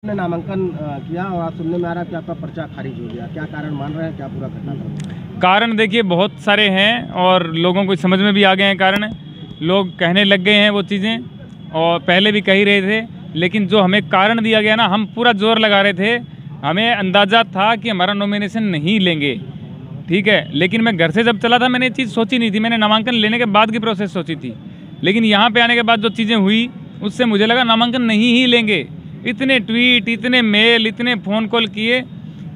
ने नामांकन किया और आज सुनने में आ रहा है कि आपका पर्चा खारिज हो गया। क्या कारण मान रहे हैं, क्या पूरा घटनाक्रम? कारण देखिए बहुत सारे हैं और लोगों को समझ में भी आ गए हैं कारण। लोग कहने लग गए हैं वो चीज़ें और पहले भी कह ही रहे थे, लेकिन जो हमें कारण दिया गया ना, हम पूरा जोर लगा रहे थे। हमें अंदाज़ा था कि हमारा नॉमिनेशन नहीं लेंगे, ठीक है, लेकिन मैं घर से जब चला था मैंने ये चीज़ सोची नहीं थी। मैंने नामांकन लेने के बाद की प्रोसेस सोची थी, लेकिन यहाँ पे आने के बाद जो चीज़ें हुई उससे मुझे लगा नामांकन नहीं ही लेंगे। इतने ट्वीट, इतने मेल, इतने फ़ोन कॉल किए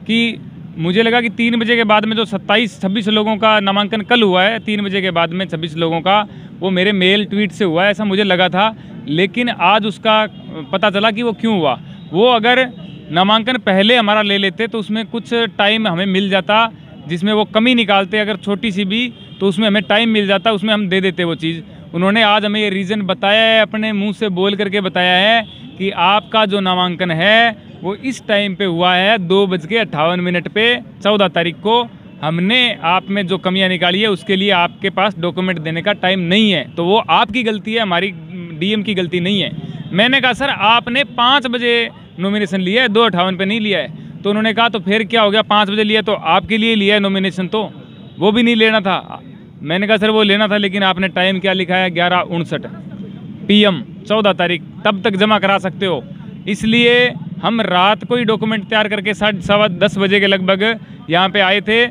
कि मुझे लगा कि 3 बजे के बाद में जो 26 लोगों का नामांकन कल हुआ है, 3 बजे के बाद में 26 लोगों का वो मेरे मेल ट्वीट से हुआ है, ऐसा मुझे लगा था। लेकिन आज उसका पता चला कि वो क्यों हुआ। वो अगर नामांकन पहले हमारा ले लेते तो उसमें कुछ टाइम हमें मिल जाता, जिसमें वो कमी निकालते अगर छोटी सी भी, तो उसमें हमें टाइम मिल जाता, उसमें हम दे देते वो चीज़। उन्होंने आज हमें ये रीज़न बताया है, अपने मुंह से बोल करके बताया है कि आपका जो नामांकन है वो इस टाइम पे हुआ है 2:58 पे 14 तारीख को। हमने आप में जो कमियां निकाली है उसके लिए आपके पास डॉक्यूमेंट देने का टाइम नहीं है, तो वो आपकी गलती है, हमारी डीएम की गलती नहीं है। मैंने कहा सर आपने 5 बजे नॉमिनेशन लिया है, 2:58 पे नहीं लिया है। तो उन्होंने कहा तो फिर क्या हो गया, 5 बजे लिया तो आपके लिए लिया है नॉमिनेशन, तो वो भी नहीं लेना था। मैंने कहा सर वो लेना था, लेकिन आपने टाइम क्या लिखा है 11:59 PM 14 तारीख, तब तक जमा करा सकते हो। इसलिए हम रात को ही डॉक्यूमेंट तैयार करके 10:15 बजे के लगभग यहाँ पे आए थे।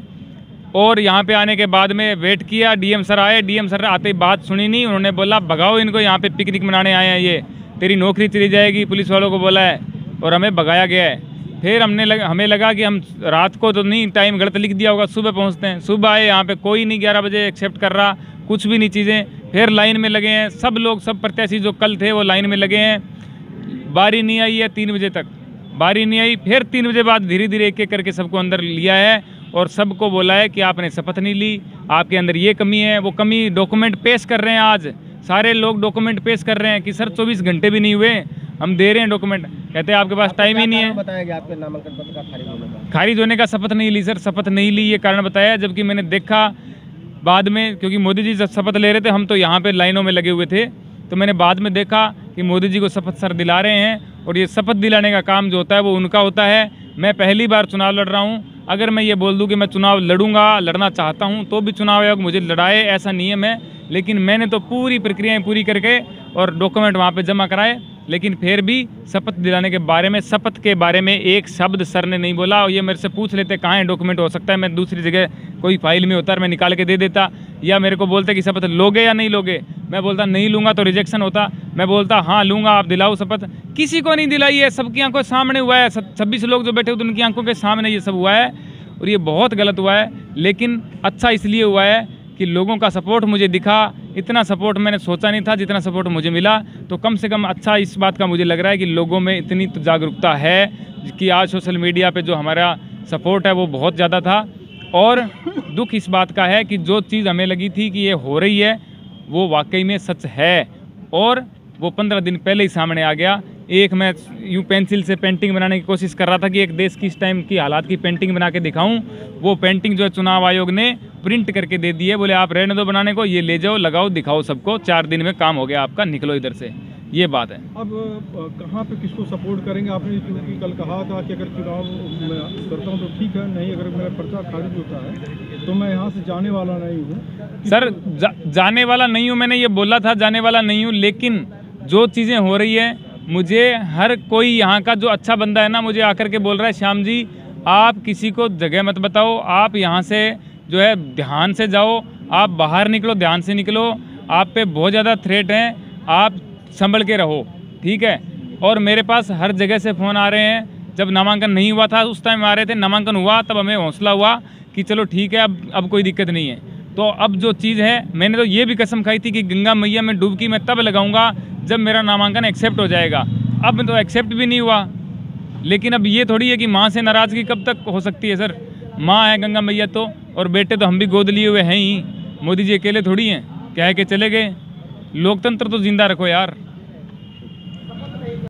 और यहाँ पे आने के बाद में वेट किया, डीएम सर आए। डीएम सर आते ही बात सुनी नहीं, उन्होंने बोला भगाओ इनको, यहाँ पे पिकनिक मनाने आए हैं, ये तेरी नौकरी चली जाएगी, पुलिस वालों को बोला है, और हमें भगाया गया है। फिर हमें लगा कि हम रात को तो नहीं, टाइम गलत लिख दिया होगा, सुबह पहुँचते हैं। सुबह आए, यहाँ पे कोई नहीं 11 बजे एक्सेप्ट कर रहा, कुछ भी नहीं चीज़ें। फिर लाइन में लगे हैं सब लोग, सब प्रत्याशी जो कल थे वो लाइन में लगे हैं। बारी नहीं आई है 3 बजे तक, बारी नहीं आई। फिर 3 बजे बाद धीरे धीरे एक एक करके सबको अंदर लिया है और सबको बोला है कि आपने शपथ नहीं ली, आपके अंदर ये कमी है, वो कमी। डॉक्यूमेंट पेश कर रहे हैं, आज सारे लोग डॉक्यूमेंट पेश कर रहे हैं कि सर 24 घंटे भी नहीं हुए, हम दे रहे हैं डॉक्यूमेंट। कहते हैं आपके पास टाइम ही नहीं है। बताया गया आपके नामांकन पत्र का खारिज होने का शपथ नहीं ली सर, शपथ नहीं ली ये कारण बताया। जबकि मैंने देखा बाद में, क्योंकि मोदी जी जब शपथ ले रहे थे हम तो यहाँ पे लाइनों में लगे हुए थे, तो मैंने बाद में देखा कि मोदी जी को शपथ सर दिला रहे हैं। और ये शपथ दिलाने का काम जो होता है वो उनका होता है। मैं पहली बार चुनाव लड़ रहा हूँ। अगर मैं ये बोल दूँ कि मैं चुनाव लड़ूंगा, लड़ना चाहता हूँ, तो भी चुनाव आयोग मुझे लड़ाए, ऐसा नियम है। लेकिन मैंने तो पूरी प्रक्रियाएं पूरी करके और डॉक्यूमेंट वहाँ पे जमा कराए, लेकिन फिर भी शपथ दिलाने के बारे में, शपथ के बारे में एक शब्द सर ने नहीं बोला। और ये मेरे से पूछ लेते कहाँ है डॉक्यूमेंट, हो सकता है मैं दूसरी जगह कोई फाइल में होता, मैं निकाल के दे देता, या मेरे को बोलते कि शपथ लोगे या नहीं लोगे। मैं बोलता नहीं लूँगा तो रिजेक्शन होता, मैं बोलता हाँ लूँगा, आप दिलाओ शपथ। किसी को नहीं दिलाई है, सबकी आंखों के सामने हुआ है। 26 लोग जो बैठे हुए उनकी आंखों के सामने ये सब हुआ है, और ये बहुत गलत हुआ है। लेकिन अच्छा इसलिए हुआ है कि लोगों का सपोर्ट मुझे दिखा। इतना सपोर्ट मैंने सोचा नहीं था जितना सपोर्ट मुझे मिला, तो कम से कम अच्छा इस बात का मुझे लग रहा है कि लोगों में इतनी तो जागरूकता है कि आज सोशल मीडिया पे जो हमारा सपोर्ट है वो बहुत ज़्यादा था। और दुख इस बात का है कि जो चीज़ हमें लगी थी कि ये हो रही है वो वाकई में सच है, और वो 15 दिन पहले ही सामने आ गया। एक मैं यूँ पेंसिल से पेंटिंग बनाने की कोशिश कर रहा था कि एक देश की इस टाइम की हालात की पेंटिंग बना के दिखाऊं। वो पेंटिंग जो है चुनाव आयोग ने प्रिंट करके दे दी है, बोले आप रहने दो बनाने को, ये ले जाओ, लगाओ, दिखाओ सबको, 4 दिन में काम हो गया आपका, निकलो इधर से। ये बात है। अब कहाँ पे किसको सपोर्ट करेंगे आपने, क्योंकि कल कहा था कि अगर चुनाव मैं करता हूँ तो ठीक है, नहीं अगर मेरा पर्चा खारिज होता है तो मैं यहाँ से जाने वाला नहीं हूँ। सर जाने वाला नहीं हूँ, मैंने ये बोला था जाने वाला नहीं हूँ। लेकिन जो चीज़ें हो रही है, मुझे हर कोई यहाँ का जो अच्छा बंदा है ना, मुझे आकर के बोल रहा है श्याम जी आप किसी को जगह मत बताओ, आप यहाँ से जो है ध्यान से जाओ, आप बाहर निकलो, ध्यान से निकलो, आप पे बहुत ज़्यादा थ्रेट हैं, आप संभल के रहो, ठीक है। और मेरे पास हर जगह से फ़ोन आ रहे हैं। जब नामांकन नहीं हुआ था उस टाइम आ रहे थे, नामांकन हुआ तब हमें हौसला हुआ कि चलो ठीक है, अब कोई दिक्कत नहीं है। तो अब जो चीज़ है, मैंने तो ये भी कसम खाई थी कि गंगा मैया में डुबकी मैं तब लगाऊंगा जब मेरा नामांकन एक्सेप्ट हो जाएगा। अब तो एक्सेप्ट भी नहीं हुआ। लेकिन अब ये थोड़ी है कि माँ से नाराज़गी कब तक हो सकती है सर, माँ है गंगा मैया तो, और बेटे तो हम भी गोद लिए हुए हैं ही। मोदी जी अकेले थोड़ी हैं, कह के चले गए। लोकतंत्र तो जिंदा रखो यार।